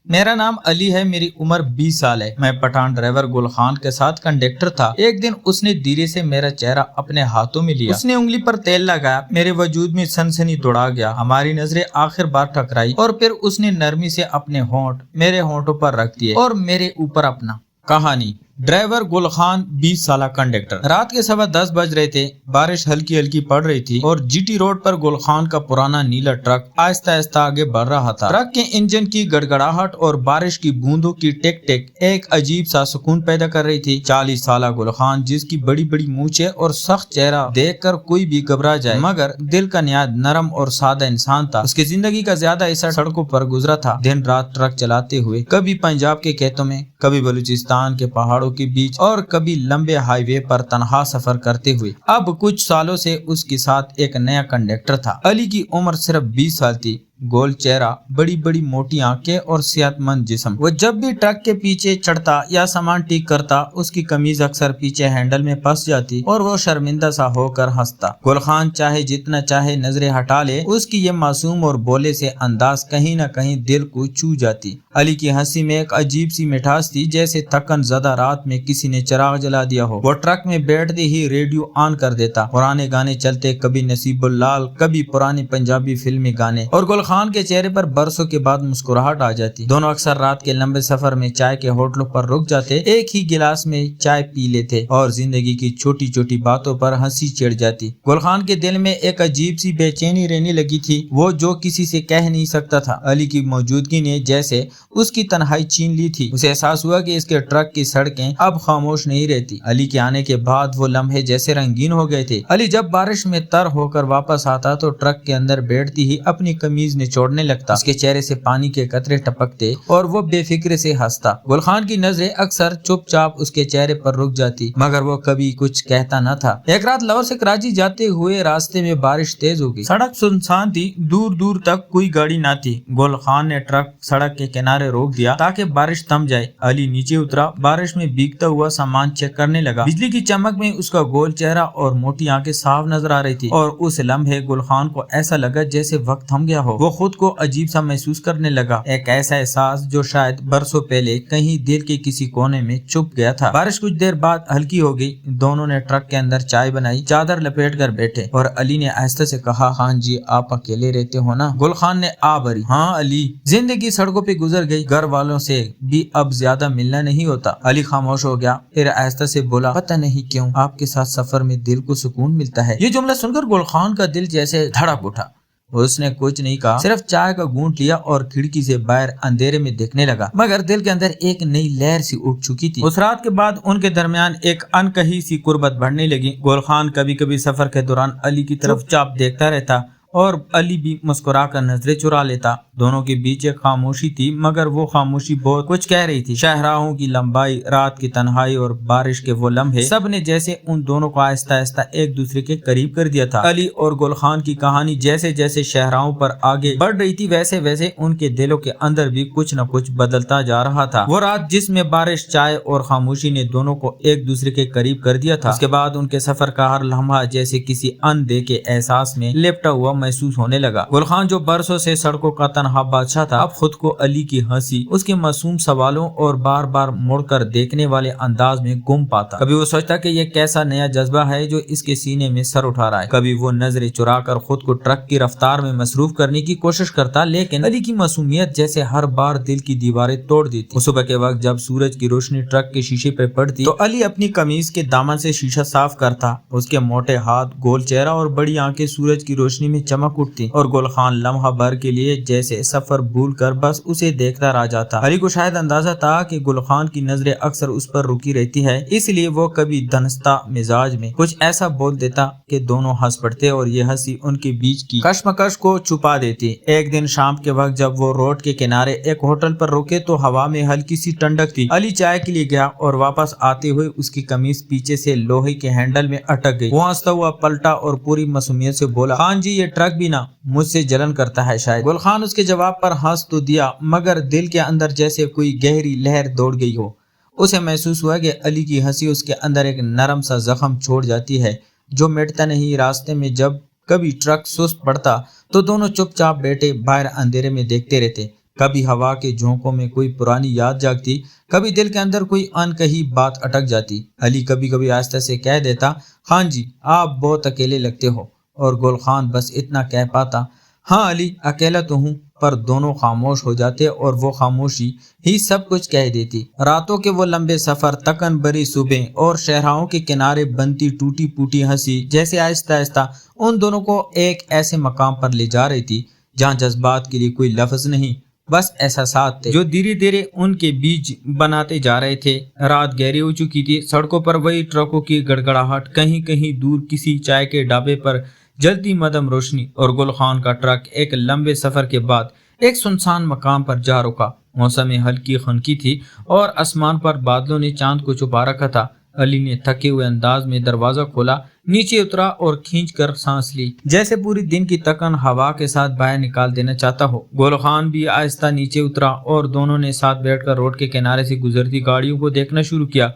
मेरा नाम अली है, मेरी उम्र 20 साल है। मैं पठान ड्राइवर गुल खान के साथ कंडक्टर था। एक दिन उसने धीरे से मेरा चेहरा अपने हाथों में लिया। उसने उंगली पर तेल लगाया, मेरे वजूद में सनसनी दौड़ा गया। हमारी नजरें आखिर बार टकराई और फिर उसने नरमी से अपने होंठ मेरे होंठों पर रख दिए और मेरे ऊपर अपना। कहानी ड्राइवर गुल खान 20 साल कंडक्टर। रात के 10:15 बज रहे थे। बारिश हल्की हल्की पड़ रही थी और जीटी रोड पर गुल खान का पुराना नीला ट्रक आहिस्ता आहिस्ता आगे बढ़ रहा था। ट्रक के इंजन की गड़गड़ाहट और बारिश की बूंदों की टिक टिक एक अजीब सा सुकून पैदा कर रही थी। 40 साल गुल खान, जिसकी बड़ी बड़ी मूछें और सख्त चेहरा देखकर कोई भी घबरा जाए, मगर दिल का निहायत नरम और सादा इंसान था। उसकी जिंदगी का ज्यादा हिस्सा सड़कों पर गुजरा था, दिन रात ट्रक चलाते हुए, कभी पंजाब के खेतों में, कभी बलूचिस्तान के पहाड़ों के बीच और कभी लंबे हाईवे पर तनहा सफर करते हुए। अब कुछ सालों से उसके साथ एक नया कंडक्टर था। अली की उम्र सिर्फ 20 साल थी। गोल चेहरा, बड़ी बड़ी मोटी आंखें और सेहतमंद जिस्म। वो जब भी ट्रक के पीछे चढ़ता या सामान ठीक करता, उसकी कमीज अक्सर पीछे हैंडल में फंस जाती और वो शर्मिंदा सा होकर हंसता। गुल खान चाहे जितना चाहे नजरें हटा ले, उसकी ये मासूम और बोले से अंदाज कहीं न कहीं दिल को छू जाती। अली की हंसी में एक अजीब सी मिठास थी, जैसे थकन ज़दा रात में किसी ने चिराग जला दिया हो। वो ट्रक में बैठते ही रेडियो ऑन कर देता, पुराने गाने चलते, कभी नसीबुल्लाल, कभी पुरानी पंजाबी फिल्मी गाने, और गुल खान के चेहरे पर बरसों के बाद मुस्कुराहट आ जाती। दोनों अक्सर रात के लंबे सफर में चाय के होटलों पर रुक जाते, एक ही गिलास में चाय पी लेते और जिंदगी की छोटी छोटी बातों पर हंसी चिढ़ जाती। गुल खान के दिल में एक अजीब सी बेचैनी रहने लगी थी, वो जो किसी से कह नहीं सकता था। अली की मौजूदगी ने जैसे उसकी तन्हाई छीन ली थी। उसे एहसास हुआ कि इसके ट्रक की सड़कें अब खामोश नहीं रहती। अली के आने के बाद वो लम्हे जैसे रंगीन हो गए थे। अली जब बारिश में तर होकर वापस आता तो ट्रक के अंदर बैठती ही अपनी कमीज निचोड़ने लगता। उसके चेहरे से पानी के कतरे टपकते और वो बेफिक्र से हंसता। गुल खान की नजरें अक्सर चुपचाप उसके चेहरे पर रुक जाती, मगर वो कभी कुछ कहता न था। एक रात लाहौर से कराची जाते हुए रास्ते में बारिश तेज हो गई। सड़क सुनसान थी, दूर दूर तक कोई गाड़ी न थी। गुल खान ने ट्रक सड़क के किनारे रोक दिया ताकि बारिश थम जाए। अली नीचे उतरा, बारिश में भीगता हुआ सामान चेक करने लगा। बिजली की चमक में उसका गोल चेहरा और मोटी आंखें साफ नजर आ रही थी और उस लम्हे गुल खान को ऐसा लगा जैसे वक्त थम गया हो। वो खुद को अजीब सा महसूस करने लगा, एक ऐसा एहसास जो शायद बरसों पहले कहीं दिल के किसी कोने में छुप गया था। बारिश कुछ देर बाद हल्की हो गई। दोनों ने ट्रक के अंदर चाय बनाई, चादर लपेट कर बैठे और अली ने आहिस्ते से कहा, खान जी आप अकेले रहते हो ना? गुल खान ने आ भरी, हाँ अली, जिंदगी सड़कों पे गुजर गई, घर वालों से भी अब ज्यादा मिलना नहीं होता। अली खामोश हो गया, फिर आहिस्ता से बोला, पता नहीं क्यों आपके साथ सफर में दिल को सुकून मिलता है। ये जुमला सुनकर गुल खान का दिल जैसे धड़क उठा। उसने कुछ नहीं कहा, सिर्फ चाय का घूंट लिया और खिड़की से बाहर अंधेरे में देखने लगा, मगर दिल के अंदर एक नई लहर सी उठ चुकी थी। उस रात के बाद उनके दरमियान एक अनकही सी कुर्बत बढ़ने लगी। गुल खान कभी कभी सफर के दौरान अली की तरफ चुपचाप देखता रहता और अली भी मुस्कुरा कर नजरें चुरा लेता। दोनों के बीच एक खामोशी थी, मगर वो खामोशी बहुत कुछ कह रही थी। शाहराहों की लंबाई, रात की तन्हाई और बारिश के वो लम्हे, सब ने जैसे उन दोनों को आहिस्ता आहिस्ता एक दूसरे के करीब कर दिया था। अली और गुल खान की कहानी जैसे जैसे शाहराहों पर आगे बढ़ रही थी, वैसे वैसे उनके दिलों के अंदर भी कुछ न कुछ बदलता जा रहा था। वो रात जिसमें बारिश, चाय और खामोशी ने दोनों को एक दूसरे के करीब कर दिया था, उसके बाद उनके सफर का हर लम्हा जैसे किसी अनदेखे एहसास में लिपटा हुआ महसूस होने लगा। गुल खान जो बरसों से सड़कों का तनहा बादशाह था, अब खुद को अली की हंसी, उसके मासूम सवालों और बार बार मुड़कर देखने वाले अंदाज में गुम पाता। कभी वो सोचता कि ये कैसा नया जज्बा है जो इसके सीने में सर उठा रहा है। कभी वो नजरें चुराकर खुद को ट्रक की रफ्तार में मसरूफ करने की कोशिश करता, लेकिन अली की मासूमियत जैसे हर बार दिल की दीवारें तोड़ देती। सुबह के वक्त जब सूरज की रोशनी ट्रक के शीशे पर पड़ती तो अली अपनी कमीज के दामन से शीशा साफ करता। उसके मोटे हाथ, गोल चेहरा और बड़ी आंखें सूरज की रोशनी में चमक उठती और गुल खान लम्हा भर के लिए जैसे सफर भूल कर बस उसे देखता रह जाता। अली को शायद अंदाजा था कि गुल खान की नजरें अक्सर उस पर रुकी रहती है, इसलिए वो कभी धनस्ता मिजाज में कुछ ऐसा बोल देता कि दोनों हंस पड़ते और ये हंसी उनके बीच की कश्मकश को छुपा देती। एक दिन शाम के वक्त जब वो रोड के किनारे एक होटल पर रुके तो हवा में हल्की सी ठंडक थी। अली चाय के लिए गया और वापस आते हुए उसकी कमीज पीछे से लोहे के हैंडल में अटक गई। वो हंसता हुआ पलटा और पूरी मासूमियत से बोला, खान जी ये ट्रक भी ना मुझसे जलन करता है शायद। गुल खान उसके जवाब पर हंस तो दिया, मगर दिल के अंदर जैसे कोई गहरी लहर दौड़ गई हो। उसे महसूस हुआ कि अली की हंसी उसके अंदर एक नरम सा जख्म छोड़ जाती है जो मिटता नहीं। रास्ते में जब कभी ट्रक सुस्त पड़ता तो दोनों चुपचाप बैठे बाहर अंधेरे में देखते रहते। کبھی ہوا کے جھونکوں میں کوئی پرانی یاد جاگتی، کبھی دل کے اندر کوئی انکہی بات اٹک جاتی۔ علی کبھی کبھی آہستہ سے کہہ دیتا، ہاں جی آپ بہت اکیلے لگتے ہو، اور گل خان بس اتنا کہہ پاتا، ہاں علی اکیلا تو ہوں، پر دونوں خاموش ہو جاتے اور وہ خاموشی ہی سب کچھ کہہ دیتی۔ راتوں کے وہ لمبے سفر، تکن بری صبح اور شہراہوں کے کنارے بنتی ٹوٹی پوٹی ہنسی جیسے آہستہ آہستہ ان دونوں کو ایک ایسے مقام پر لے جا رہی تھی جہاں جذبات کے لیے کوئی لفظ نہیں، بس احساسات تھے جو دھیرے دھیرے ان کے بیچ بناتے جا رہے تھے۔ رات گہری ہو چکی تھی، سڑکوں پر وہی ٹرکوں کی گڑگڑاہٹ، کہیں کہیں دور کسی چائے کے ڈھابے پر جلتی مدھم روشنی، اور گل خان کا ٹرک ایک لمبے سفر کے بعد ایک سنسان مقام پر جا رکا۔ موسم ہلکی خنکی تھی اور آسمان پر بادلوں نے چاند کو چھپا رکھا تھا۔ علی نے تھکے ہوئے انداز میں دروازہ کھولا، نیچے اترا اور کھینچ کر سانس لی، جیسے پوری دن کی تکن ہوا کے ساتھ باہر نکال دینا چاہتا ہو۔ گل خان بھی آہستہ نیچے اترا اور دونوں نے ساتھ بیٹھ کر روڈ کے کنارے سے گزرتی گاڑیوں کو دیکھنا شروع کیا۔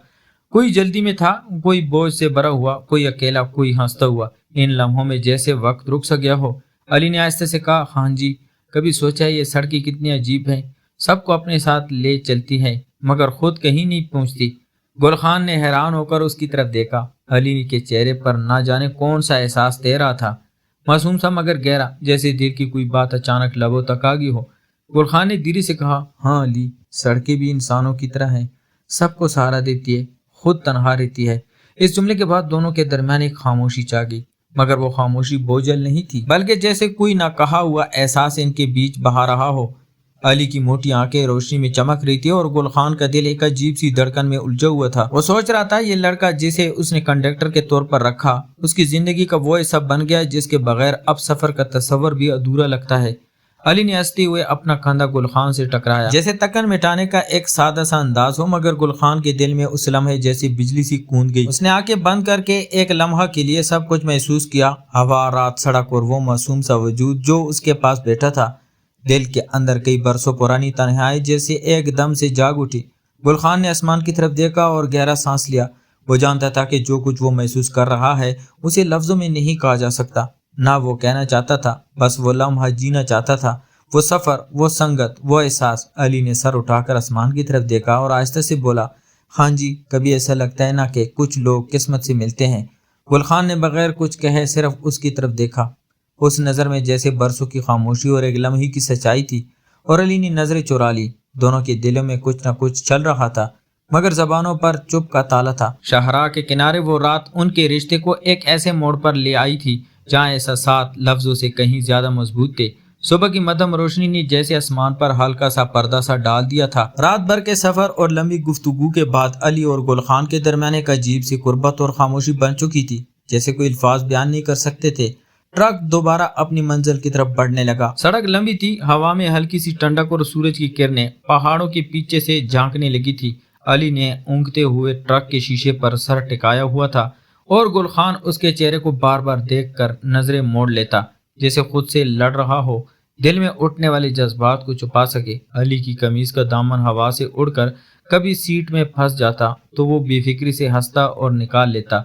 کوئی جلدی میں تھا، کوئی بوجھ سے بھرا ہوا، کوئی اکیلا، کوئی ہنستا ہوا۔ ان لمحوں میں جیسے وقت رک سا گیا ہو۔ علی نے آہستہ سے کہا، ہاں جی کبھی سوچا یہ سڑکیں کتنی عجیب ہیں، سب کو اپنے ساتھ لے چلتی ہیں مگر خود کہیں نہیں پہنچتی۔ گل خان نے حیران ہو کر اس کی طرف دیکھا۔ علی کے چہرے پر نہ جانے کون سا احساس تیر رہا تھا، معصوم سا مگر گہرا، جیسے دل کی کوئی بات اچانک لبوں تک آ گئی ہو۔ گل خان نے دھیرے سے کہا، ہاں علی سڑکیں بھی انسانوں کی طرح ہیں، سب کو سہارا دیتی ہے، خود تنہا رہتی ہے۔ اس جملے کے بعد دونوں کے درمیان ایک خاموشی چھا گئی، مگر وہ خاموشی بوجھل نہیں تھی، بلکہ جیسے کوئی نہ کہا ہوا احساس ان کے بیچ بہا رہا ہو۔ علی کی موٹی آنکھیں روشنی میں چمک رہی تھی اور گل خان کا دل ایک عجیب سی دھڑکن میں الجھا ہوا تھا۔ وہ سوچ رہا تھا یہ لڑکا جسے اس نے کنڈکٹر کے طور پر رکھا، اس کی زندگی کا وہ حصہ بن گیا جس کے بغیر اب سفر کا تصور بھی ادھورا لگتا ہے۔ علی نے ہنستے ہوئے اپنا کندھا گل خان سے ٹکرایا، جیسے تکن مٹانے کا ایک سادہ سا انداز ہو، مگر گل خان کے دل میں اس لمحے جیسی بجلی سی کوند گئی۔ اس نے آنکھیں بند کر کے ایک لمحہ کے لیے سب کچھ محسوس کیا، ہوا، رات، سڑک اور وہ معصوم سا وجود جو اس کے پاس بیٹھا تھا۔ دل کے اندر کئی برسوں پرانی تنہائی جیسے ایک دم سے جاگ اٹھی۔ گل خان نے آسمان کی طرف دیکھا اور گہرا سانس لیا۔ وہ جانتا تھا کہ جو کچھ وہ محسوس کر رہا ہے اسے لفظوں میں نہیں کہا جا سکتا، نہ وہ کہنا چاہتا تھا، بس وہ لمحہ جینا چاہتا تھا، وہ سفر، وہ سنگت، وہ احساس۔ علی نے سر اٹھا کر آسمان کی طرف دیکھا اور آہستہ سے بولا، ہاں جی کبھی ایسا لگتا ہے نا کہ کچھ لوگ قسمت سے ملتے ہیں۔ گل خان نے بغیر کچھ کہے صرف اس کی طرف دیکھا، اس نظر میں جیسے برسوں کی خاموشی اور ایک لمحے کی سچائی تھی، اور علی نے نظریں چرا لی۔ دونوں کے دلوں میں کچھ نہ کچھ چل رہا تھا، مگر زبانوں پر چپ کا تالا تھا۔ شاہراہ کے کنارے وہ رات ان کے رشتے کو ایک ایسے موڑ پر لے آئی تھی جہاں احساسات لفظوں سے کہیں زیادہ مضبوط تھے۔ صبح کی مدھم روشنی نے جیسے آسمان پر ہلکا سا پردہ سا ڈال دیا تھا۔ رات بھر کے سفر اور لمبی گفتگو کے بعد علی اور گل خان کے درمیان ایک عجیب سی قربت اور خاموشی بن چکی تھی، جیسے کوئی الفاظ بیان نہیں کر سکتے تھے۔ ٹرک دوبارہ اپنی منزل کی طرف بڑھنے لگا۔ سڑک لمبی تھی، ہوا میں ہلکی سی ٹھنڈک اور سورج کی کرنیں پہاڑوں کے پیچھے سے جھانکنے لگی تھی۔ علی نے اونگتے ہوئے ٹرک کے شیشے پر سر ٹکایا ہوا تھا اور گل خان اس کے چہرے کو بار بار دیکھ کر نظریں موڑ لیتا، جیسے خود سے لڑ رہا ہو، دل میں اٹھنے والے جذبات کو چھپا سکے۔ علی کی قمیض کا دامن ہوا سے اڑ کر کبھی سیٹ میں پھنس جاتا تو وہ بے فکری سے ہنستا اور نکال لیتا،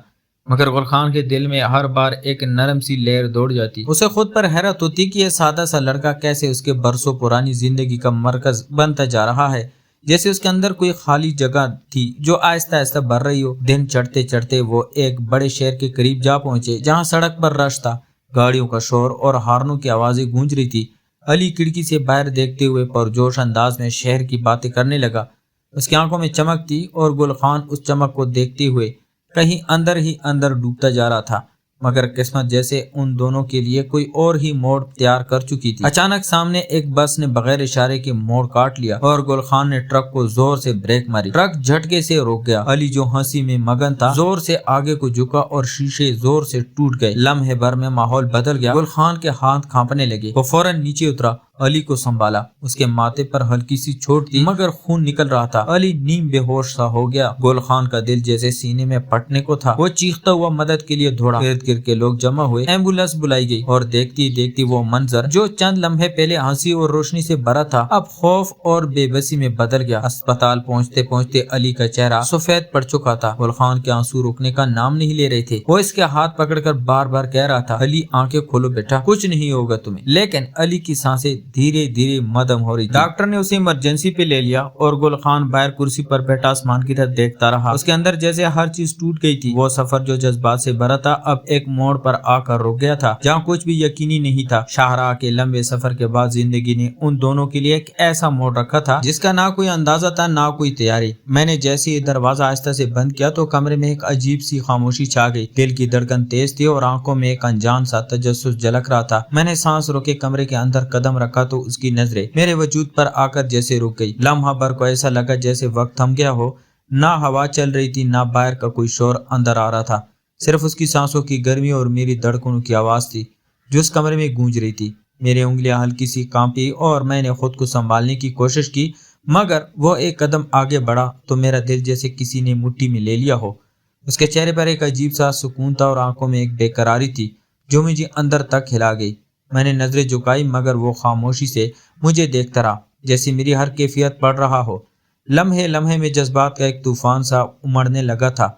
مگر گل خان کے دل میں ہر بار ایک نرم سی لہر دوڑ جاتی۔ اسے خود پر حیرت ہوتی کہ یہ سادہ سا لڑکا کیسے اس کے برسوں پرانی زندگی کا مرکز بنتا جا رہا ہے، جیسے اس کے اندر کوئی خالی جگہ تھی جو آہستہ آہستہ بھر رہی ہو۔ دن چڑھتے چڑھتے وہ ایک بڑے شہر کے قریب جا پہنچے جہاں سڑک پر رش تھا، گاڑیوں کا شور اور ہارنوں کی آوازیں گونج رہی تھی۔ علی کھڑکی سے باہر دیکھتے ہوئے پرجوش انداز میں شہر کی باتیں کرنے لگا۔ اس کی آنکھوں میں چمک تھی اور گل خان اس چمک کو دیکھتے ہوئے کہیں اندر ہی اندر ڈوبتا جا رہا تھا، مگر قسمت جیسے ان دونوں کے لیے کوئی اور ہی موڑ تیار کر چکی تھی۔ اچانک سامنے ایک بس نے بغیر اشارے کے موڑ کاٹ لیا اور گل خان نے ٹرک کو زور سے بریک ماری۔ ٹرک جھٹکے سے رک گیا۔ علی جو ہنسی میں مگن تھا زور سے آگے کو جھکا اور شیشے زور سے ٹوٹ گئے۔ لمحے بھر میں ماحول بدل گیا۔ گل خان کے ہاتھ کانپنے لگے۔ وہ فوراً نیچے اترا، علی کو سنبھالا۔ اس کے ماتھے پر ہلکی سی چوٹ تھی مگر خون نکل رہا تھا۔ علی نیم بے ہوش سا ہو گیا۔ گل خان کا دل جیسے سینے میں پھٹنے کو تھا۔ وہ چیختا ہوا مدد کے لیے دوڑا۔ ارد گرد کے لوگ جمع ہوئے، ایمبولینس بلائی گئی اور دیکھتی دیکھتی وہ منظر جو چند لمحے پہلے ہنسی اور روشنی سے بھرا تھا اب خوف اور بے بسی میں بدل گیا۔ اسپتال پہنچتے پہنچتے علی کا چہرہ سفید پڑ چکا تھا۔ گل خان کے آنسو رکنے کا نام نہیں لے رہے تھے۔ وہ اس کے ہاتھ پکڑ کر بار بار کہہ رہا تھا، علی آنکھیں کھولو بیٹا، کچھ نہیں ہوگا تمہیں۔ لیکن علی کی سانسیں धीरे धीरे मदम हो रही थी। डॉक्टर ने उसे इमरजेंसी पे ले लिया और गुल खान बाहर कुर्सी पर बैठा आसमान की तरफ देखता रहा। उसके अंदर जैसे हर चीज टूट गई थी। वो सफर जो जज्बात से भरा था अब एक मोड़ पर आकर रुक गया था जहाँ कुछ भी यकीनी नहीं था। शाहराह के लंबे सफर के बाद जिंदगी ने उन दोनों के लिए एक ऐसा मोड़ रखा था जिसका ना कोई अंदाजा था ना कोई तैयारी। मैंने जैसे ही दरवाजा आहिस्ता से बंद किया तो कमरे में एक अजीब सी खामोशी छा गई। दिल की धड़कन तेज थी और आंखों में एक अनजान सा तजस्सुस झलक रहा था। मैंने सांस रोके कमरे के अंदर कदम रखा तो उसकी नजरें मेरे वजूद पर आकर जैसे रुक गई। लम्हा भर को ऐसा लगा जैसे वक्त थम गया हो। ना हवा चल रही थी ना बाहर का कोई शोर अंदर आ रहा था। सिर्फ उसकी सांसों की गर्मी और मेरी धड़कनों की आवाज थी जो उस कमरे में गूंज रही थी। मेरी उंगलियां हल्की सी कांपी और मैंने खुद को संभालने की कोशिश की, मगर वो एक कदम आगे बढ़ा तो मेरा दिल जैसे किसी ने मुट्ठी में ले लिया हो। उसके चेहरे पर एक अजीब सा सुकून था और आंखों में एक बेकरारी थी जो मुझे अंदर तक हिला गई। मैंने नजरें झुकाई मगर वो खामोशी से मुझे देखता रहा जैसे मेरी हर कैफियत पढ़ रहा हो। लम्हे लम्हे में जज्बात का एक तूफान सा उमड़ने लगा था,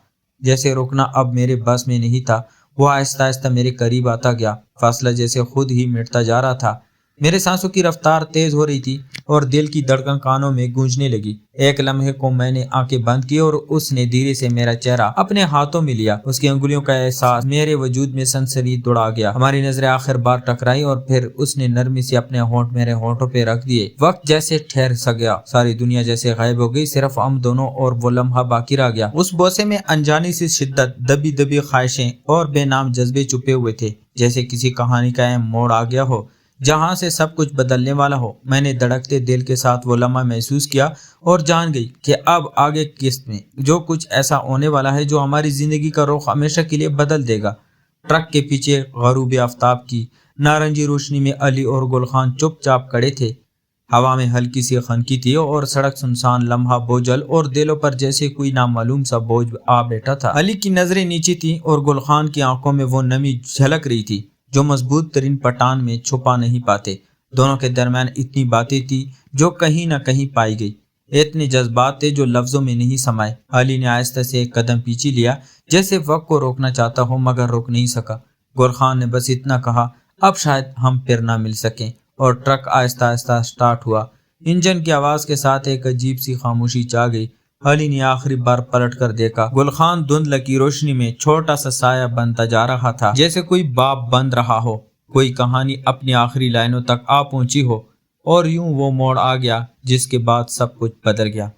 जैसे रुकना अब मेरे बस में नहीं था। वो आहिस्ता आहिस्ता मेरे करीब आता गया, फासला जैसे खुद ही मिटता जा रहा था। मेरे सांसों की रफ्तार तेज हो रही थी और दिल की धड़कन कानों में गूंजने लगी। एक लम्हे को मैंने आंखें बंद की और उसने धीरे से मेरा चेहरा अपने हाथों में लिया। उसकी अंगुलियों का एहसास मेरे वजूद में सनसनी दौड़ा गया। हमारी नजरें आखिर बार टकराई और फिर उसने नरमी से अपने होंठ मेरे होंठों पे रख दिए। वक्त जैसे ठहर सा गया, सारी दुनिया जैसे गायब हो गई, सिर्फ हम दोनों और वो लम्हा बाकी रह गया। उस बोसे में अनजानी सी शिद्दत, दबी दबी ख्वाहिशें और बेनाम जज्बे छुपे हुए थे, जैसे किसी कहानी का अहम मोड़ आ गया हो जहां से सब कुछ बदलने वाला हो। मैंने धड़कते दिल के साथ वो लम्हा महसूस किया और जान गई कि अब आगे किस्त में जो कुछ ऐसा होने वाला है जो हमारी जिंदगी का रुख हमेशा के लिए बदल देगा। ट्रक के पीछे गरूब आफ्ताब की नारंगी रोशनी में अली और गुलखान चुपचाप खड़े थे। हवा में हल्की सी खनकी थी और सड़क सुनसान, लम्हा बोझल और दिलों पर जैसे कोई नामालूम सा बोझ आ बैठा था। अली की नजरें नीचे थी और गुलखान की आंखों में वो नमी झलक रही थी जो मजबूत तरीन पठान में छुपा नहीं पाते। दोनों के दरमियान इतनी बातें थी जो कहीं ना कहीं पाई गई, इतने जज्बात थे जो लफ्जों में नहीं समाये। अली ने आहिस्ता से एक कदम पीछे लिया जैसे वक्त को रोकना चाहता हो मगर रोक नहीं सका। गुलखान ने बस इतना कहा, अब शायद हम फिर ना मिल सकें, और ट्रक आहिस्ता आहिस्ता स्टार्ट हुआ। इंजन की आवाज के साथ एक अजीब सी खामोशी छा गई। अली ने आखिरी बार पलट कर देखा। गुलखान धुंधल की रोशनी में छोटा सा साया बनता जा रहा था, जैसे कोई बाब बंद रहा हो, कोई कहानी अपनी आखिरी लाइनों तक आ पहुंची हो। और यूं वो मोड़ आ गया जिसके बाद सब कुछ बदल गया।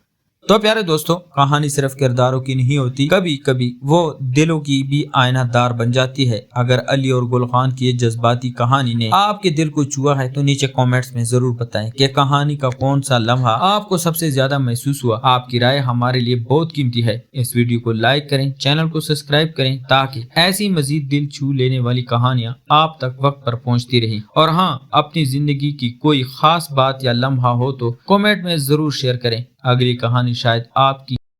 तो प्यारे दोस्तों, कहानी सिर्फ किरदारों की नहीं होती, कभी कभी वो दिलों की भी आईनादार बन जाती है। अगर अली और गुलखान की ये जज्बाती कहानी ने आपके दिल को छुआ है तो नीचे कमेंट्स में जरूर बताएं कि कहानी का कौन सा लम्हा आपको सबसे ज्यादा महसूस हुआ। आपकी राय हमारे लिए बहुत कीमती है। इस वीडियो को लाइक करें, चैनल को सब्सक्राइब करें ताकि ऐसी मजीद दिल छू लेने वाली कहानियां आप तक वक्त पर पहुंचती रहें। और हाँ, अपनी जिंदगी की कोई खास बात या लम्हा हो तो कमेंट में जरूर शेयर करें। अगली कहानी शायद आपकी